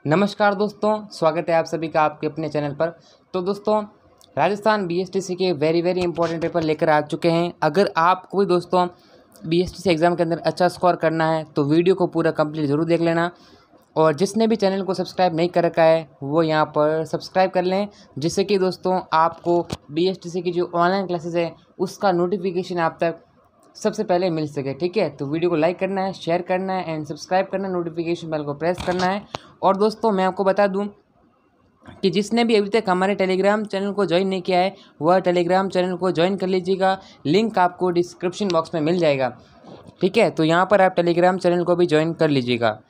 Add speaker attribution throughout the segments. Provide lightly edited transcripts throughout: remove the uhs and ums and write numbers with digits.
Speaker 1: नमस्कार दोस्तों, स्वागत है आप सभी का आपके अपने चैनल पर। तो दोस्तों, राजस्थान बीएसटीसी के वेरी इंपॉर्टेंट पेपर लेकर आ चुके हैं। अगर आपको भी दोस्तों बीएसटीसी एग्ज़ाम के अंदर अच्छा स्कोर करना है तो वीडियो को पूरा कंप्लीट ज़रूर देख लेना। और जिसने भी चैनल को सब्सक्राइब नहीं कर रखा है वो यहाँ पर सब्सक्राइब कर लें, जिससे कि दोस्तों आपको बीएसटीसी की जो ऑनलाइन क्लासेस है उसका नोटिफिकेशन आप तक सबसे पहले मिल सके। ठीक है, तो वीडियो को लाइक करना है, शेयर करना है एंड सब्सक्राइब करना है, नोटिफिकेशन बेल को प्रेस करना है। और दोस्तों मैं आपको बता दूं कि जिसने भी अभी तक हमारे टेलीग्राम चैनल को ज्वाइन नहीं किया है वह टेलीग्राम चैनल को ज्वाइन कर लीजिएगा। लिंक आपको डिस्क्रिप्शन बॉक्स में मिल जाएगा। ठीक है, तो यहाँ पर आप टेलीग्राम चैनल को भी ज्वाइन कर लीजिएगा।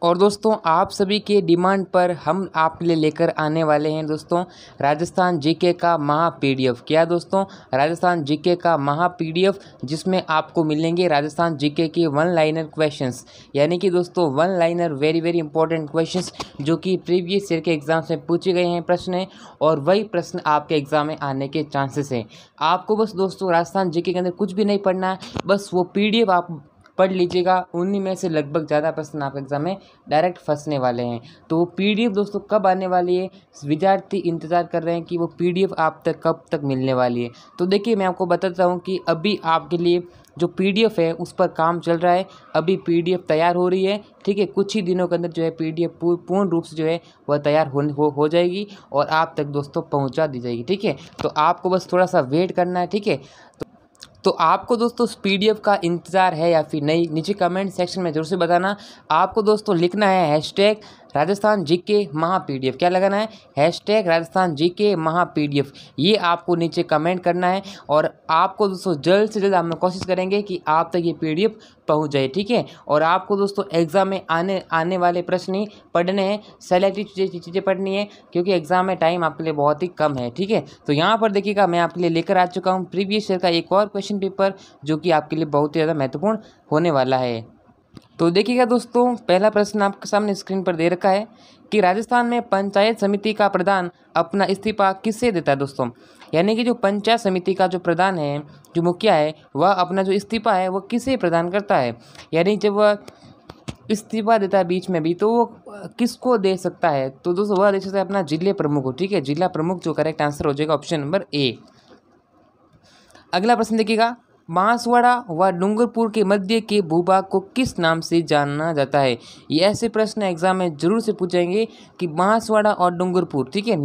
Speaker 1: और दोस्तों आप सभी के डिमांड पर हम आपके लिए लेकर आने वाले हैं दोस्तों राजस्थान जीके का महा पीडीएफ। क्या दोस्तों, राजस्थान जीके का महा पीडीएफ, जिसमें आपको मिलेंगे राजस्थान जीके के वन लाइनर क्वेश्चंस, यानी कि दोस्तों one liner very important questions जो कि प्रीवियस ईयर के एग्जाम से पूछे गए हैं प्रश्न हैं, और वही प्रश्न आपके एग्जाम में आने के चांसेस हैं। आपको बस दोस्तों राजस्थान जीके के अंदर कुछ भी नहीं पढ़ना है, बस वो पीडीएफ आप पढ़ लीजिएगा। उन्हीं में से लगभग ज़्यादा प्रश्न आपके एग्जाम में डायरेक्ट फंसने वाले हैं। तो वो पीडीएफ दोस्तों कब आने वाली है, विद्यार्थी इंतज़ार कर रहे हैं कि वो पीडीएफ आप तक कब तक मिलने वाली है। तो देखिए मैं आपको बताता हूँ कि अभी आपके लिए जो पीडीएफ है उस पर काम चल रहा है। अभी पीडीएफ तैयार हो रही है। ठीक है, कुछ ही दिनों के अंदर जो है पीडीएफ पूर्ण रूप से जो है वह तैयार हो जाएगी और आप तक दोस्तों पहुँचा दी जाएगी। ठीक है, तो आपको बस थोड़ा सा वेट करना है। ठीक है, तो आपको दोस्तों उस पीडीएफ का इंतज़ार है या फिर नहीं, नीचे कमेंट सेक्शन में जरूर से बताना। आपको दोस्तों लिखना है हैशटैग राजस्थान जीके महा पीडीएफ। क्या लगाना है? हैशटैग राजस्थान जीके महा पीडीएफ। ये आपको नीचे कमेंट करना है और आपको दोस्तों जल्द से जल्द हम कोशिश करेंगे कि आप तक ये पीडीएफ पहुंच जाए। ठीक है, और आपको दोस्तों एग्ज़ाम में आने वाले प्रश्न ही पढ़ने हैं, सेलेक्टिव चीज़ें पढ़नी है, क्योंकि एग्ज़ाम में टाइम आपके लिए बहुत ही कम है। ठीक है, तो यहाँ पर देखिएगा मैं आपके लिए लेकर आ चुका हूँ प्रीवियस ईयर का एक और क्वेश्चन पेपर जो कि आपके लिए बहुत ही ज़्यादा महत्वपूर्ण होने वाला है। तो देखिएगा दोस्तों, पहला प्रश्न आपके सामने स्क्रीन पर दे रखा है कि राजस्थान में पंचायत समिति का प्रधान अपना इस्तीफा किससे देता है दोस्तों। यानी कि जो पंचायत समिति का जो प्रधान है, जो मुखिया है, वह अपना जो इस्तीफा है वो किसे प्रदान करता है। यानी जब वह इस्तीफा देता है बीच में भी तो वो किसको दे सकता है, तो दोस्तों वह दे सकता है अपना जिले प्रमुख को। ठीक है, जिला प्रमुख जो करेक्ट आंसर हो जाएगा ऑप्शन नंबर ए। अगला प्रश्न देखिएगा, बांसवाड़ा व डूंगरपुर के मध्य के भूभाग को किस नाम से जाना जाता है। ये ऐसे प्रश्न एग्जाम में जरूर से पूछेंगे कि बांसवाड़ा और डूंगरपुर, ठीक है,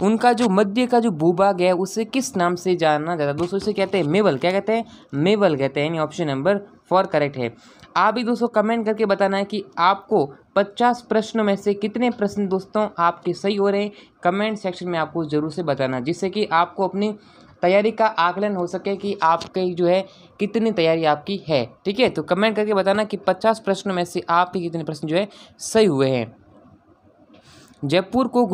Speaker 1: उनका जो मध्य का जो भूभाग है उसे किस नाम से जाना जाता है दोस्तों। इसे कहते हैं मेवल। क्या कहते हैं? मेवल कहते हैं। ऑप्शन नंबर 4 करेक्ट है। आप भी दोस्तों कमेंट करके बताना है कि आपको 50 प्रश्नों में से कितने प्रश्न दोस्तों आपके सही हो रहे हैं। कमेंट सेक्शन में आपको जरूर से बताना, जिससे कि आपको अपनी तैयारी का आकलन हो सके कि आपकी जो है कितनी तैयारी आपकी है। ठीक है, तो कमेंट करके बताना कि 50 प्रश्नों में से आपके कितने प्रश्न जो है सही हुए हैं। जयपुर को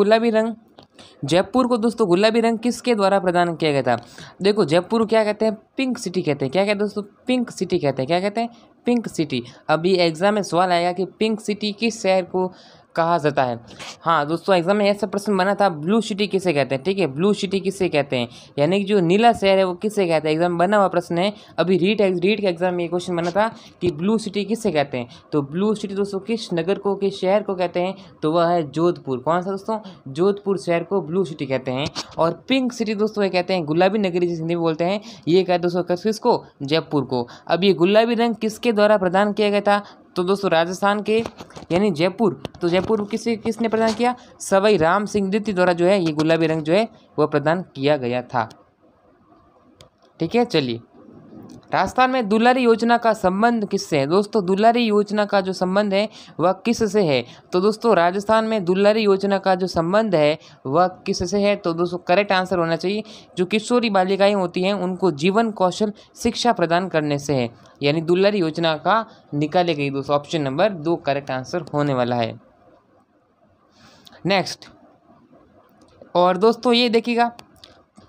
Speaker 1: दोस्तों गुलाबी रंग किसके द्वारा प्रदान किया गया था। देखो जयपुर क्या कहते हैं? पिंक सिटी कहते हैं। क्या कहते हैं दोस्तों? पिंक सिटी कहते हैं। क्या कहते हैं? Pink city. अभी एग्जाम में सवाल आएगा कि पिंक सिटी किस शहर को कहा जाता है। हाँ दोस्तों, एग्जाम में ऐसा प्रश्न बना था, ब्लू सिटी किसे कहते हैं। ठीक है, ब्लू सिटी किसे कहते हैं, यानी कि जो नीला शहर है वो किसे कहते हैं। एग्जाम बना हुआ प्रश्न है। अभी रीट के एग्जाम में ये क्वेश्चन बना था कि ब्लू सिटी किसे कहते हैं। तो ब्लू सिटी दोस्तों किस नगर को, किस शहर को कहते हैं, तो वह है जोधपुर। कौन सा दोस्तों? जोधपुर शहर को ब्लू सिटी कहते हैं। और पिंक सिटी दोस्तों ये कहते हैं गुलाबी नगरी, जिसे हिंदी में बोलते हैं, ये कहते हैं दोस्तों किसको? जयपुर को। अब ये गुलाबी रंग किसके द्वारा प्रदान किया गया था, तो दोस्तों राजस्थान के यानी जयपुर। तो जयपुर किसने प्रदान किया? सवाई राम सिंह द्वितीय द्वारा जो है ये गुलाबी रंग जो है वह प्रदान किया गया था। ठीक है, चलिए, राजस्थान में दुलारी योजना का संबंध किससे है दोस्तों। दुलारी योजना का जो संबंध है वह किससे है, तो दोस्तों राजस्थान में दुलारी योजना का जो संबंध है वह किससे है, तो दोस्तों करेक्ट आंसर होना चाहिए जो किशोरी बालिकाएं होती हैं उनको जीवन कौशल शिक्षा प्रदान करने से है। यानी दुलारी योजना का निकाली गई दोस्तों। ऑप्शन नंबर 2 करेक्ट आंसर होने वाला है। नेक्स्ट, और दोस्तों ये देखिएगा,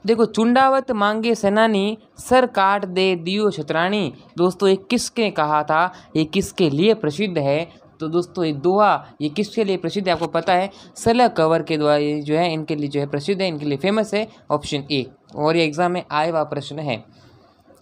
Speaker 1: देखो चुंडावत मांगे सेनानी सर काट दे दियो छतरानी। दोस्तों ये किसने कहा था, ये किसके लिए प्रसिद्ध है, तो दोस्तों ये दोहा ये किसके लिए प्रसिद्ध है आपको पता है। सलह कंवर के द्वारा ये जो है इनके लिए जो है प्रसिद्ध है, इनके लिए फेमस है। ऑप्शन ए, और ये एग्जाम में आया हुआ प्रश्न है।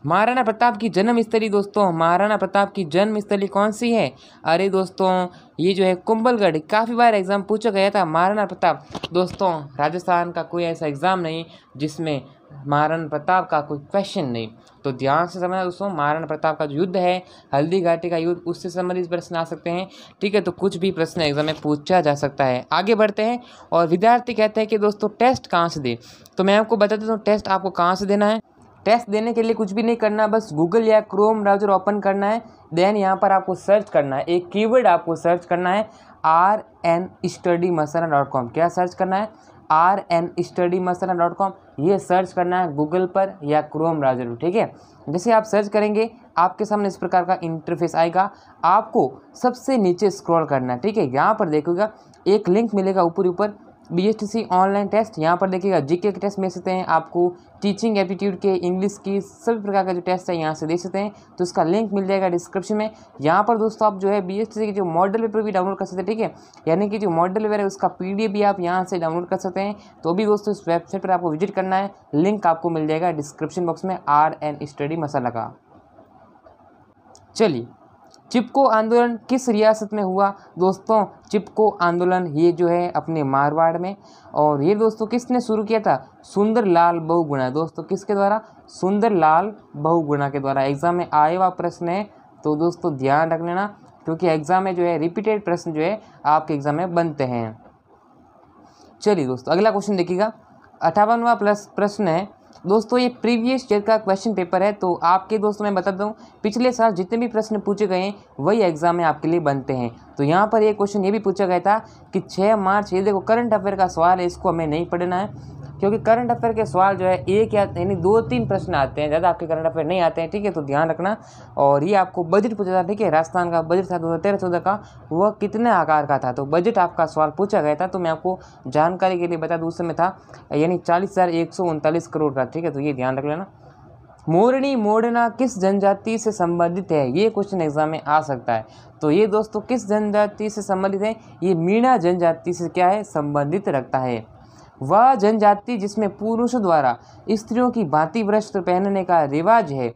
Speaker 1: महाराणा प्रताप की जन्मस्थली दोस्तों, महाराणा प्रताप की जन्मस्थली कौन सी है? अरे दोस्तों ये जो है कुंभलगढ़। काफ़ी बार एग्जाम पूछा गया था महाराणा प्रताप। दोस्तों राजस्थान का कोई ऐसा एग्जाम नहीं जिसमें महाराणा प्रताप का कोई क्वेश्चन नहीं। तो ध्यान से समझना दोस्तों, महाराणा प्रताप का जो युद्ध है, हल्दी घाटी का युद्ध, उससे संबंधित प्रश्न आ सकते हैं। ठीक है, तो कुछ भी प्रश्न एग्जाम में पूछा जा सकता है। आगे बढ़ते हैं। और विद्यार्थी कहते हैं कि दोस्तों टेस्ट कहाँ से दें, तो मैं आपको बता देता हूँ टेस्ट आपको कहाँ से देना है। टेस्ट देने के लिए कुछ भी नहीं करना, बस गूगल या क्रोम ब्राउज़र ओपन करना है। देन यहाँ पर आपको सर्च करना है, एक कीवर्ड आपको सर्च करना है rnstudymasala.com। क्या सर्च करना है? rnstudymasala.com। ये सर्च करना है गूगल पर या क्रोम ब्राउज़र पर। ठीक है, जैसे आप सर्च करेंगे आपके सामने इस प्रकार का इंटरफेस आएगा। आपको सबसे नीचे स्क्रॉल करना है। ठीक है, यहाँ पर देखिएगा एक लिंक मिलेगा ऊपर BSTC ऑनलाइन टेस्ट। यहाँ पर देखिएगा जीके के टेस्ट मिल सकते हैं आपको, टीचिंग एप्टीट्यूड के, इंग्लिश की, सभी प्रकार का जो टेस्ट है यहाँ से दे सकते हैं। तो इसका लिंक मिल जाएगा डिस्क्रिप्शन में। यहाँ पर दोस्तों आप जो है BSTC के जो मॉडल पेपर भी डाउनलोड कर सकते हैं। ठीक है, यानी कि जो मॉडल पेपर है उसका PDF भी आप यहाँ से डाउनलोड कर सकते हैं। तो अभी दोस्तों इस वेबसाइट पर आपको विजिट करना है, लिंक आपको मिल जाएगा डिस्क्रिप्शन बॉक्स में RN स्टडी मसाला का। चलिए, चिपको आंदोलन किस रियासत में हुआ? दोस्तों चिपको आंदोलन ये जो है अपने मारवाड़ में, और ये दोस्तों किसने शुरू किया था? सुंदरलाल बहुगुणा। दोस्तों किसके द्वारा? सुंदरलाल बहुगुणा के द्वारा। एग्जाम में आए हुआ प्रश्न है, तो दोस्तों ध्यान रख लेना, क्योंकि एग्जाम में जो है रिपीटेड प्रश्न जो है आपके एग्जाम में बनते हैं। चलिए दोस्तों अगला क्वेश्चन देखिएगा, 58वां प्रश्न है। दोस्तों ये प्रीवियस ईयर का क्वेश्चन पेपर है, तो आपके दोस्तों मैं बता दूं पिछले साल जितने भी प्रश्न पूछे गए हैं वही एग्जाम में आपके लिए बनते हैं। तो यहाँ पर एक क्वेश्चन ये भी पूछा गया था कि 6 मार्च, ये देखो करंट अफेयर का सवाल है, इसको हमें नहीं पढ़ना है, क्योंकि करंट अफेयर के सवाल जो है एक या यानी 2-3 प्रश्न आते हैं, ज़्यादा आपके करंट अफेयर नहीं आते हैं। ठीक है, तो ध्यान रखना। और ये आपको बजट पूछा था। ठीक है, राजस्थान का बजट था 2013-14 का, वह कितने आकार का था, तो बजट आपका सवाल पूछा गया था। तो मैं आपको जानकारी के लिए बता दूँ, उस समय था यानी 40,139 करोड़ का। ठीक है, तो ये ध्यान रख लेना। मोरनी मोड़ना किस जनजाति से संबंधित है? ये क्वेश्चन एग्जाम में आ सकता है। तो ये दोस्तों किस जनजाति से संबंधित है? ये मीणा जनजाति से क्या है? संबंधित रखता है। वह जनजाति जिसमें पुरुषों द्वारा स्त्रियों की भांति वस्त्र पहनने का रिवाज है,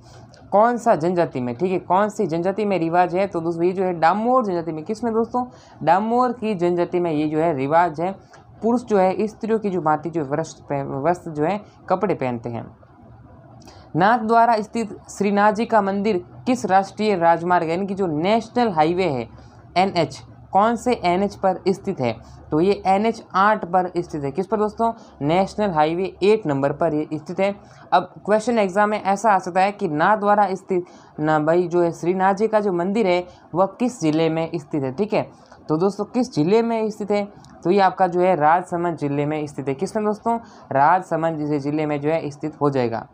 Speaker 1: कौन सा जनजाति में? ठीक है, कौन सी जनजाति में रिवाज है? तो दोस्तों ये जो है डामोर जनजाति में। किस में दोस्तों? डामोर की जनजाति में ये जो है रिवाज है। पुरुष जो है स्त्रियों की जो भांति जो वस्त्र जो है कपड़े पहनते हैं। नाथ द्वारा स्थित श्रीनाथ का मंदिर किस राष्ट्रीय राजमार्ग यानी कि जो नेशनल हाईवे है NH, कौन से NH पर स्थित है? तो ये NH 8 पर स्थित है। किस पर दोस्तों? नेशनल हाईवे 8 नंबर पर ये स्थित है। अब क्वेश्चन एग्जाम में ऐसा आ सकता है कि नाथ द्वारा स्थित ना भाई जो है श्रीनाथ जी का जो मंदिर है वह किस जिले में स्थित है? ठीक है, तो दोस्तों किस जिले में स्थित है? तो ये आपका जो है राजसमंद जिले में स्थित है। किस में दोस्तों? राजसमंद जिले में जो है स्थित हो जाएगा।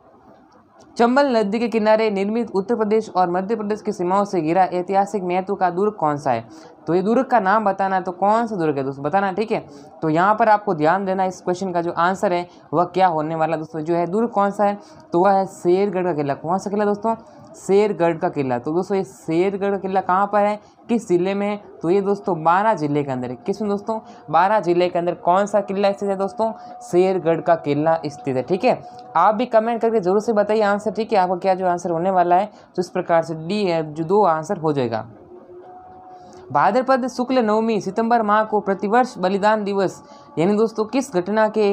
Speaker 1: चंबल नदी के किनारे निर्मित उत्तर प्रदेश और मध्य प्रदेश की सीमाओं से घिरा ऐतिहासिक महत्व का दुर्ग कौन सा है? तो ये दुर्ग का नाम बताना है, तो कौन सा दुर्ग है दोस्तों बताना। ठीक है, तो यहाँ पर आपको ध्यान देना, इस क्वेश्चन का जो आंसर है वह क्या होने वाला दोस्तों, जो है दुर्ग कौन सा है? तो वह है शेरगढ़ का किला। कौन सा किला दोस्तों? शेरगढ़ का किला। तो दोस्तों ये शेरगढ़ का किला कहाँ पर है, किस जिले में है? तो ये दोस्तों 12 जिले के अंदर है। किस में दोस्तों? 12 जिले के अंदर कौन सा किला स्थित है दोस्तों? शेरगढ़ का किला स्थित है। ठीक है, आप भी कमेंट करके जरूर से बताइए आंसर। ठीक है, आपको क्या जो आंसर होने वाला है, तो इस प्रकार से डी है जो 2 आंसर हो जाएगा। भाद्रपद शुक्ल नवमी सितंबर माह को प्रतिवर्ष बलिदान दिवस यानी दोस्तों किस घटना के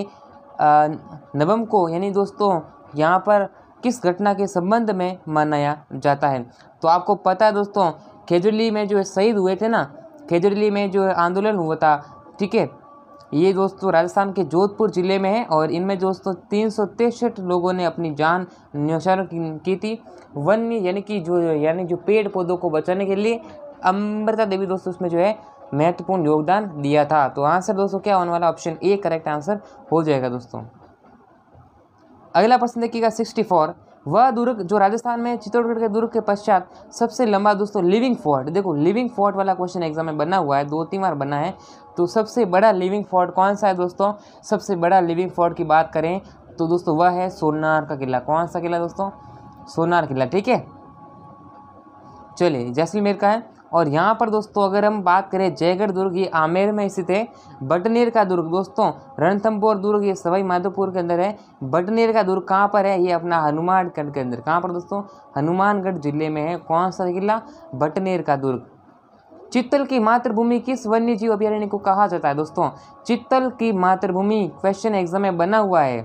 Speaker 1: नवम को यानी दोस्तों यहाँ पर किस घटना के संबंध में मनाया जाता है? तो आपको पता है दोस्तों खेजड़ली में जो शहीद हुए थे ना, खेजड़ली में जो आंदोलन हुआ था। ठीक है, ये दोस्तों राजस्थान के जोधपुर जिले में है, और इनमें दोस्तों 363 लोगों ने अपनी जान न्यौछावर की थी। वन्य यानी जो पेड़ पौधों को बचाने के लिए अमृता देवी दोस्तों उसमें जो है महत्वपूर्ण योगदान दिया था। तो आंसर दोस्तों क्या होने वाला? ऑप्शन ए करेक्ट आंसर हो जाएगा दोस्तों। अगला प्रश्न देखिएगा 64। वह दुर्ग जो राजस्थान में चित्तौड़गढ़ के दुर्ग के पश्चात सबसे लंबा दोस्तों लिविंग फोर्ट, देखो लिविंग फोर्ट वाला क्वेश्चन एग्जाम में बना हुआ है, 2-3 बार बना है। तो सबसे बड़ा लिविंग फोर्ट कौन सा है दोस्तों? सबसे बड़ा लिविंग फोर्ट की बात करें तो दोस्तों वह है सोनार का किला। कौन सा किला दोस्तों? सोनार किला। ठीक है, चलिए जैसलमेर का है। और यहाँ पर दोस्तों अगर हम बात करें जयगढ़ दुर्ग, ये आमेर में स्थित है। बटनेर का दुर्ग दोस्तों रणथंभौर दुर्ग, ये सवाई माधोपुर के अंदर है। बटनेर का दुर्ग कहाँ पर है? ये अपना हनुमानगढ़ के अंदर। कहाँ पर दोस्तों? हनुमानगढ़ जिले में है। कौन सा किला? बटनेर का दुर्ग। चित्तल की मातृभूमि किस वन्य जीव अभयारण्य को कहा जाता है दोस्तों? चित्तल की मातृभूमि, क्वेश्चन एग्जाम में बना हुआ है।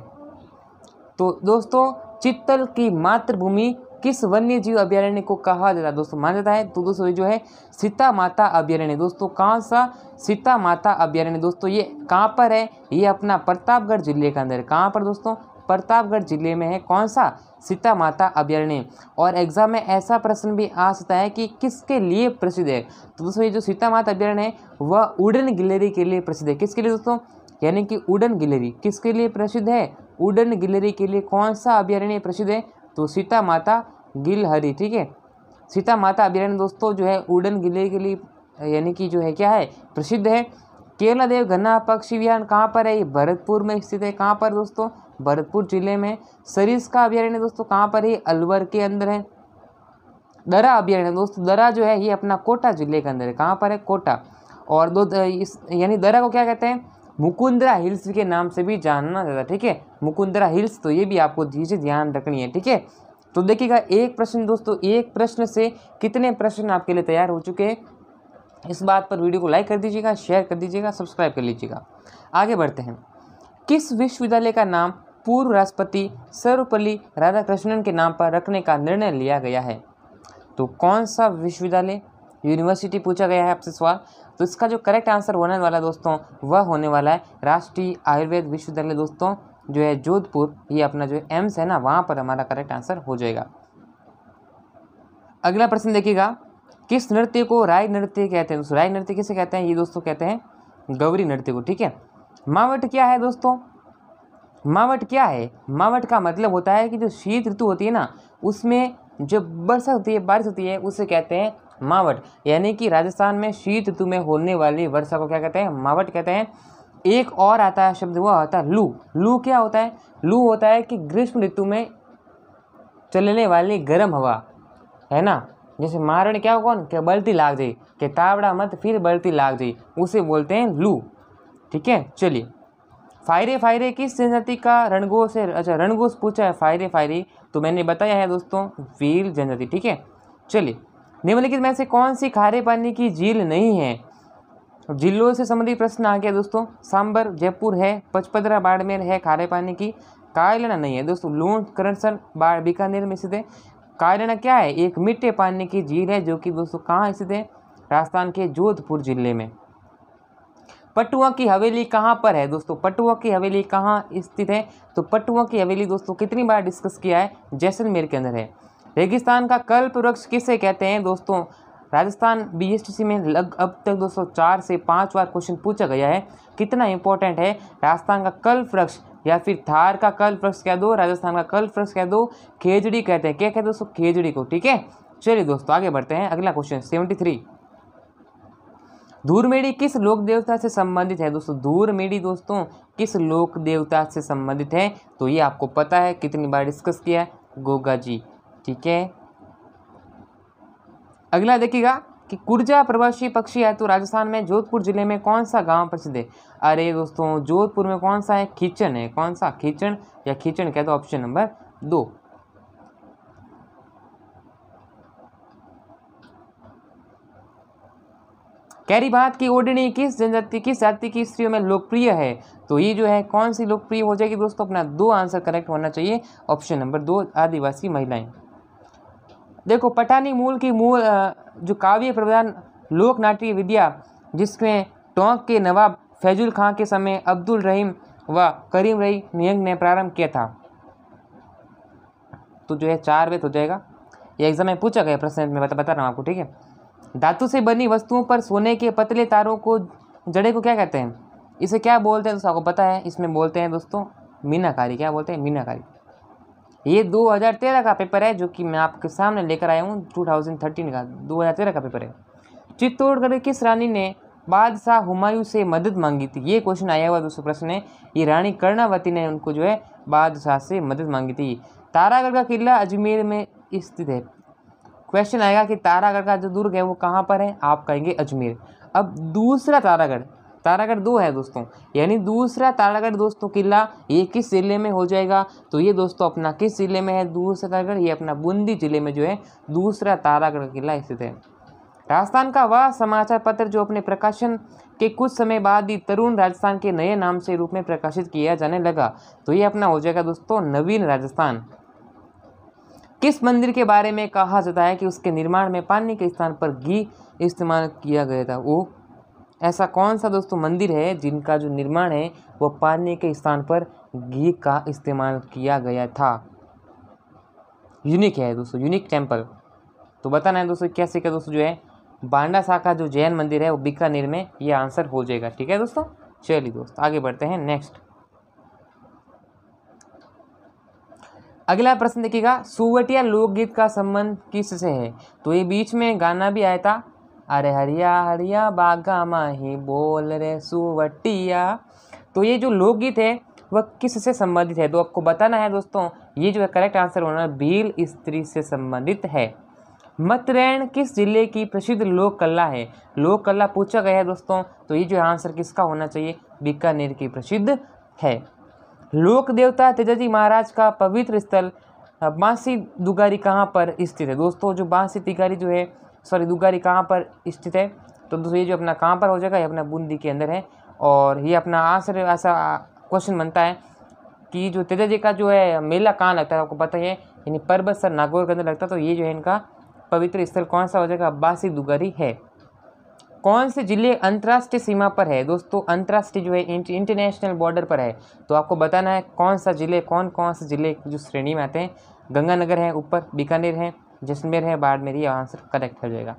Speaker 1: तो दोस्तों चित्तल की मातृभूमि किस वन्य जीव अभयारण्य को कहा जाता है दोस्तों? माना जाता है तो दोस्तों ये जो है सीता माता अभयारण्य। दोस्तों कौन सा? सीता माता अभयारण्य। दोस्तों ये कहाँ पर है? ये अपना प्रतापगढ़ जिले के अंदर। कहाँ पर दोस्तों? प्रतापगढ़ जिले में है। कौन सा? सीता माता अभयारण्य। और एग्जाम में ऐसा प्रश्न भी आ सकता है कि किसके लिए प्रसिद्ध है? तो दोस्तों ये जो सीता माता अभयारण्य है वह उड़न गिलहरी के लिए प्रसिद्ध है। किसके लिए दोस्तों? यानी कि उड़न गिलहरी किसके लिए प्रसिद्ध है? उड़न गिलहरी के लिए। कौन सा अभयारण्य प्रसिद्ध है? तो सीता माता गिलहरी। ठीक है, सीता माता अभयारण्य दोस्तों जो है उड़न गिलहरी के लिए यानी कि जो है क्या है? प्रसिद्ध है। केलादेव घना पक्षी विहार कहाँ पर है? ये भरतपुर में स्थित है। कहाँ पर दोस्तों? भरतपुर जिले में। सरिस्का अभयारण्य दोस्तों कहाँ पर है? अलवर के अंदर है। दरा अभयारण्य दोस्तों, दरा जो है ये अपना कोटा जिले के अंदर है। कहाँ पर है? कोटा। और यानी दरा को क्या कहते हैं? मुकुंदरा हिल्स के नाम से भी जानना जाता है। ठीक है, मुकुंदरा हिल्स। तो ये भी आपको चीज़ें ध्यान रखनी है। ठीक है, तो देखिएगा एक प्रश्न दोस्तों, एक प्रश्न से कितने प्रश्न आपके लिए तैयार हो चुके हैं। इस बात पर वीडियो को लाइक कर दीजिएगा, शेयर कर दीजिएगा, सब्सक्राइब कर लीजिएगा। आगे बढ़ते हैं। किस विश्वविद्यालय का नाम पूर्व राष्ट्रपति सर्वपल्ली राधाकृष्णन के नाम पर रखने का निर्णय लिया गया है? तो कौन सा विश्वविद्यालय, यूनिवर्सिटी पूछा गया है आपसे सवाल। तो इसका जो करेक्ट आंसर होने वाला है दोस्तों वह होने वाला है राष्ट्रीय आयुर्वेद विश्वविद्यालय दोस्तों, जो है जोधपुर। ये अपना जो एम्स है ना, वहाँ पर हमारा करेक्ट आंसर हो जाएगा। अगला प्रश्न देखिएगा, किस नृत्य को राय नृत्य कहते हैं दोस्तों? राय नृत्य किसे कहते हैं? ये दोस्तों कहते हैं गौरी नृत्य को। ठीक है, मावट क्या है दोस्तों? मावट क्या है? मावट का मतलब होता है कि जो शीत ऋतु होती है ना, उसमें जब वर्षा होती है, बारिश होती है, उसे कहते हैं मावट। यानी कि राजस्थान में शीत ऋतु में होने वाली वर्षा को क्या कहते हैं? मावट कहते हैं। एक और आता है शब्द, वह होता है लू। लू क्या होता है? लू होता है कि ग्रीष्म ऋतु में चलने वाली गर्म हवा, है ना। जैसे मारण क्या होगा कि बलती लाग जाए, कि तावड़ा मत फिर बलती लाग जाए, उसे बोलते हैं लू। ठीक है, चलिए। फायरे फायरे किस जनजाति का रणघोष है? अच्छा, रणघोष पूछा है फायरे फायरे, तो मैंने बताया है दोस्तों भील जनजाति। ठीक है, चलिए। निम्नलिखित में से कौन सी खारे पानी की झील नहीं है? जिलों से संबंधित प्रश्न आ गया दोस्तों। सांबर जयपुर है, पचपदरा बाड़मेर है खारे पानी की। कायलाना नहीं है दोस्तों, लूण करसन बीकानेर में स्थित है। कायलाना क्या है? एक मीठे पानी की झील है, जो कि दोस्तों कहाँ स्थित है? राजस्थान के जोधपुर जिले में। पटुआ की हवेली कहाँ पर है दोस्तों? पटुआ की हवेली कहाँ स्थित है? तो पटुआ की हवेली दोस्तों कितनी बार डिस्कस किया है? जैसलमेर के अंदर है। रेगिस्तान का कल्प वृक्ष किसे कहते हैं दोस्तों? राजस्थान बीएसटीसी में अब तक दोस्तों 4 से 5 बार क्वेश्चन पूछा गया है। कितना इंपॉर्टेंट है? राजस्थान का कल्प वृक्ष या फिर थार का कल्प वृक्ष कह दो, राजस्थान का कल्प वृक्ष कह दो, खेजड़ी कहते हैं। क्या कहते हैं दोस्तों? खेजड़ी को। ठीक है, चलिए दोस्तों आगे बढ़ते हैं। अगला क्वेश्चन 73, धूरमेड़ी किस लोक देवता से संबंधित है दोस्तों? धूरमेड़ी दोस्तों किस लोक देवता से संबंधित है? तो ये आपको पता है, कितनी बार डिस्कस किया है? गोगा जी। ठीक है, अगला देखिएगा कि कुर्जा प्रवासी पक्षी है तो राजस्थान में जोधपुर जिले में कौन सा गांव प्रसिद्ध है? अरे दोस्तों जोधपुर में कौन सा है? खीचन है। कौन सा? खीचन या खीचन कह दो, ऑप्शन नंबर 2। कैरी बात की ओढ़नी किस जनजाति किस जाति की स्त्रियों में लोकप्रिय है? तो ये जो है कौन सी लोकप्रिय हो जाएगी दोस्तों? अपना 2 आंसर करेक्ट होना चाहिए, ऑप्शन नंबर 2 आदिवासी महिलाएं। देखो पठानी मूल की जो काव्य प्रधान लोक नाट्य विद्या, जिसमें टोंक के नवाब फैजुल खां के समय अब्दुल रहीम व करीम रही नियंग ने प्रारंभ किया था। तो जो है 4 वेत हो जाएगा। ये एग्जाम में पूछा गया प्रश्न, मैं बता रहा हूँ आपको। ठीक है, धातु से बनी वस्तुओं पर सोने के पतले तारों को जड़े को क्या कहते हैं? इसे क्या बोलते हैं दोस्तों? आपको पता है, इसमें बोलते हैं दोस्तों मीनाकारी। क्या बोलते हैं? मीनाकारी। ये 2013 का पेपर है, जो कि मैं आपके सामने लेकर आया हूँ। 2013 का 2013 का पेपर है। चित्तौड़गढ़ किस रानी ने बादशाह हुमायूं से मदद मांगी थी? ये क्वेश्चन आया हुआ दोस्तों प्रश्न है। ये रानी कर्णावती ने उनको जो है बादशाह से मदद मांगी थी। तारागढ़ का किला अजमेर में स्थित है। क्वेश्चन आएगा कि तारागढ़ का जो दुर्ग है वो कहाँ पर है, आप कहेंगे अजमेर। अब दूसरा तारागढ़ 2 है दोस्तों, यानी दूसरा तारागढ़ दोस्तों किला ये किस जिले में हो जाएगा, तो ये दोस्तों अपना किस जिले में है दूसरा तारागढ़, ये अपना बूंदी जिले में जो है दूसरा तारागढ़ किला स्थित है। राजस्थान का वह समाचार पत्र जो अपने प्रकाशन के कुछ समय बाद ही तरुण राजस्थान के नए नाम से रूप में प्रकाशित किया जाने लगा, तो ये अपना हो जाएगा दोस्तों नवीन राजस्थान। किस मंदिर के बारे में कहा जाता है कि उसके निर्माण में पानी के स्थान पर घी इस्तेमाल किया गया था, वो ऐसा कौन सा दोस्तों मंदिर है जिनका जो निर्माण है वो पानी के स्थान पर घी का इस्तेमाल किया गया था। यूनिक है दोस्तों, यूनिक टेम्पल। तो बताना है दोस्तों कैसे का दोस्तों जो है बांडा साखा जो जैन मंदिर है वो बीकानेर में, ये आंसर हो जाएगा। ठीक है दोस्तों, चलिए दोस्तों आगे बढ़ते हैं। नेक्स्ट अगला प्रश्न देखिएगा, सुवटिया लोकगीत का संबंध किससे है, तो ये बीच में गाना भी आया था, अरे हरिया हरिया बागा माही बोल रे सुवटिया। तो ये जो लोकगीत है वह किससे संबंधित है, तो आपको बताना है दोस्तों, ये जो है करेक्ट आंसर होना भील स्त्री से संबंधित है। मतरैन किस जिले की प्रसिद्ध लोक कला है, लोक कला पूछा गया है दोस्तों, तो ये जो आंसर किसका होना चाहिए, बीकानेर की प्रसिद्ध है। लोक देवता तेजाजी महाराज का पवित्र स्थल बांसी दुगारी कहाँ पर स्थित है, दोस्तों जो बांसी तिगारी जो है दुगारी कहाँ पर स्थित है, तो दोस्तों ये जो अपना कहाँ पर हो जाएगा, ये अपना बूंदी के अंदर है। और ये अपना आंसर ऐसा क्वेश्चन बनता है कि जो तेजाजी का जो है मेला कहाँ लगता है, आपको पता ही है, यानी परबतसर नागौर के अंदर लगता है, तो ये जो है इनका पवित्र स्थल कौन सा हो जाएगा, बांसी दुगारी है। कौन से जिले अंतर्राष्ट्रीय सीमा पर है, दोस्तों अंतर्राष्ट्रीय जो है इंटरनेशनल बॉर्डर पर है, तो आपको बताना है कौन सा जिले, कौन कौन से जिले जो श्रेणी में आते हैं। गंगानगर है ऊपर, बीकानेर है, जैसलमेर है, बाड़मेर, ये आंसर करेक्ट हो जाएगा।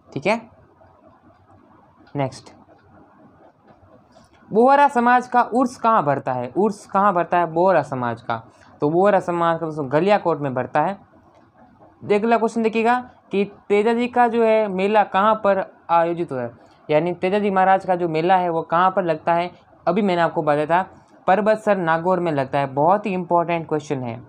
Speaker 1: ठीक है, नेक्स्ट बोहरा समाज का उर्स कहाँ भरता है, उर्स कहाँ भरता है बोहरा समाज का, तो बोहरा समाज का दोस्तों गलियाकोट में भरता है। अगला क्वेश्चन देखिएगा कि तेजाजी का जो है मेला कहाँ पर आयोजित हुआ है, यानी तेजाजी महाराज का जो मेला है वो कहाँ पर लगता है, अभी मैंने आपको बताया था परबतसर नागौर में लगता है। बहुत ही इंपॉर्टेंट क्वेश्चन है।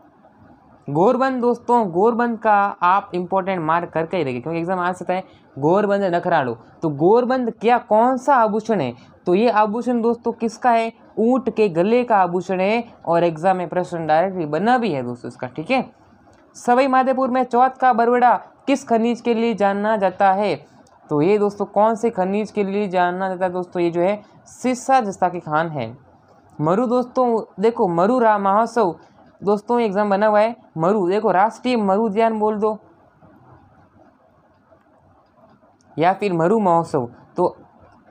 Speaker 1: गोरबंद दोस्तों, गोरबंद का आप इंपॉर्टेंट मार्क करके ही रखिए क्योंकि एग्जाम आ सकता है। गोरबंद नखरालू, तो गोरबंद क्या कौन सा आभूषण है, तो ये आभूषण दोस्तों किसका है, ऊंट के गले का आभूषण है, और एग्जाम में प्रश्न डायरेक्टली बना भी है दोस्तों इसका। ठीक है, सवाई माधोपुर में चौथ का बरवड़ा किस खनिज के लिए जाना जाता है, तो ये दोस्तों कौन से खनिज के लिए जाना जाता है दोस्तों, ये जो है सिस्सा जस्ता की खान है। मरु दोस्तों देखो, मरु महोत्सव दोस्तों एग्जाम बना हुआ है, मरु देखो राष्ट्रीय मरु उद्यान बोल दो या फिर मरु महोत्सव, तो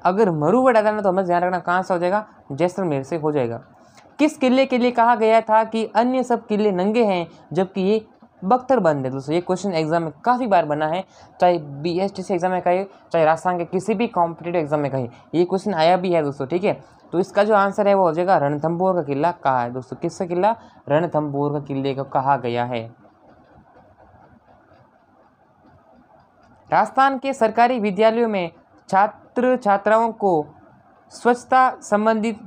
Speaker 1: अगर मरु वर्ड आता है तो हमें ध्यान रखना कहाँ से हो जाएगा, जैसलमेर से हो जाएगा। किस किले के लिए कहा गया था कि अन्य सब किले नंगे हैं जबकि ये बख्तरबंद है, दोस्तों ये क्वेश्चन एग्जाम में काफ़ी बार बना है, चाहे BSTC एग्जाम में कहे चाहे राजस्थान के किसी भी कॉम्पिटेटिव एग्जाम में कहे, ये क्वेश्चन आया भी है दोस्तों। ठीक है, तो इसका जो आंसर है वो हो जाएगा रणथंभौर का किला कहा है दोस्तों, किसका किला, रणथंभौर का किले को कहा गया है। राजस्थान के सरकारी विद्यालयों में छात्र छात्राओं को स्वच्छता संबंधित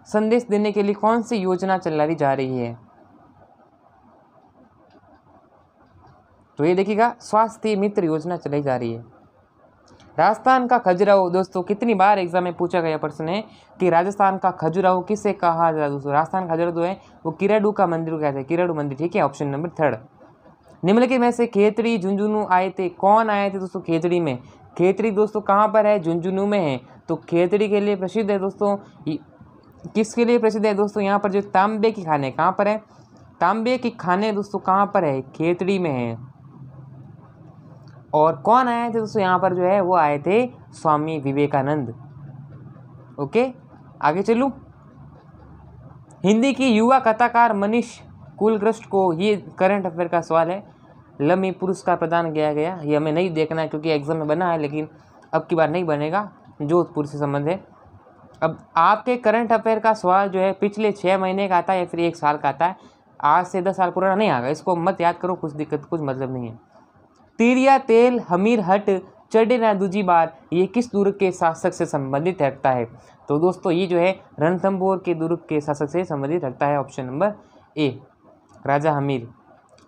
Speaker 1: संदेश देने के लिए कौन सी योजना चलाई जा रही है, तो ये देखिएगा स्वास्थ्य मित्र योजना चलाई जा रही है। राजस्थान का खजुराहो दोस्तों कितनी बार एग्जाम में पूछा गया प्रश्न है कि राजस्थान का खजुराहो किसे कहा जाता है दोस्तों, राजस्थान का खजुराहो जो है वो किराडू का मंदिर को कहते हैं, किराडू मंदिर। ठीक है, ऑप्शन नंबर 3। निम्नलिखित में से खेतड़ी झुंझुनू आए थे, कौन आए थे दोस्तों खेतड़ी में, खेतड़ी दोस्तों कहाँ पर है, झुंझुनू में है, तो खेतड़ी के लिए प्रसिद्ध है दोस्तों, किसके लिए प्रसिद्ध है दोस्तों, यहाँ पर जो तांबे की खाने कहाँ पर है, तांबे की खाने दोस्तों कहाँ पर है, खेतड़ी में है। और कौन आए थे दोस्तों यहाँ पर जो है वो आए थे स्वामी विवेकानंद। ओके, आगे चलूँ। हिंदी की युवा कथाकार मनीष कुलकृष्ण को, ये करंट अफेयर का सवाल है, लम्ही पुरस्कार प्रदान किया गया, ये हमें नहीं देखना है क्योंकि एग्जाम में बना है, लेकिन अब की बार नहीं बनेगा, जोधपुर से संबंध है। अब आपके करंट अफेयर का सवाल जो है पिछले 6 महीने का आता है या फिर 1 साल का आता है, आज से 10 साल पुराना नहीं आएगा, इसको मत याद करो, कुछ दिक्कत कुछ मतलब नहीं है। तिरिया तेल हमीर हट चढ़े ना दूजी बार, ये किस दुर्ग के शासक से संबंधित रखता है, तो दोस्तों ये जो है रणथंभौर के दुर्ग के शासक से संबंधित रखता है, ऑप्शन नंबर ए राजा हमीर।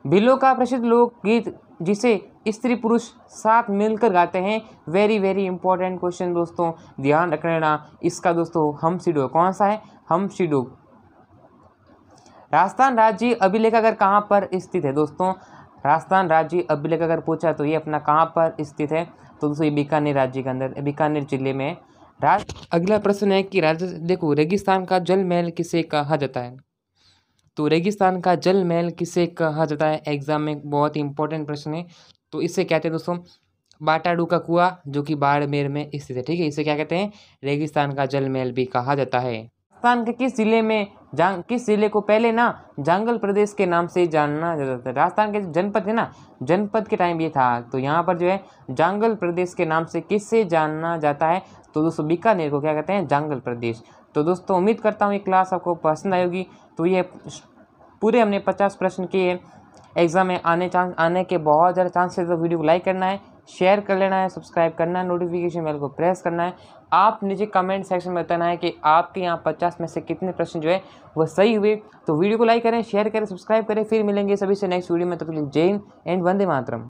Speaker 1: भीलों का प्रसिद्ध लोकगीत जिसे स्त्री पुरुष साथ मिलकर गाते हैं। वेरी वेरी इंपॉर्टेंट क्वेश्चन दोस्तों, ध्यान रखना इसका दोस्तों। हमसिडो कौन सा है? हमसिडो। राजस्थान राज्य अभिलेखागार कहाँ पर स्थित है दोस्तों? राजस्थान राज्य अभिलेखागार पूछा तो ये अपना कहाँ पर स्थित है? तो दोस्तों ये बीकानेर राज्य के अंदर, बीकानेर जिले में। अगला प्रश्न है कि देखो, रेगिस्तान का जल महल किसे कहा जाता है? तो रेगिस्तान का जल महल किसे कहा जाता है? एग्जाम में बहुत ही इंपॉर्टेंट प्रश्न है। तो इसे कहते हैं दोस्तों बाटाडू का कुआं, जो कि बाड़मेर में स्थित है। ठीक है, इसे क्या कहते हैं? रेगिस्तान का जल महल भी कहा जाता है। राजस्थान के किस जिले में किस जिले को पहले ना जांगल प्रदेश के नाम से जानना जाता था? राजस्थान के जनपद है ना, जनपद के टाइम ये था, तो यहाँ पर जो है जांगल प्रदेश के नाम से किससे जानना जाता है? तो दोस्तों बीकानेर को क्या कहते हैं? जांगल प्रदेश। तो दोस्तों उम्मीद करता हूँ ये क्लास आपको पसंद आएगी। तो ये पूरे हमने 50 प्रश्न किए। एग्जाम में आने के बहुत ज़्यादा चांसेस। तो वीडियो को लाइक करना है, शेयर कर लेना है, सब्सक्राइब करना है, नोटिफिकेशन बेल को प्रेस करना है। आप नीचे कमेंट सेक्शन में बताना है कि आपके यहाँ 50 में से कितने प्रश्न जो है वो सही हुए। तो वीडियो को लाइक करें, शेयर करें, सब्सक्राइब करें। फिर मिलेंगे सभी से नेक्स्ट वीडियो में। तब तक जय हिंद एंड वंदे मातरम।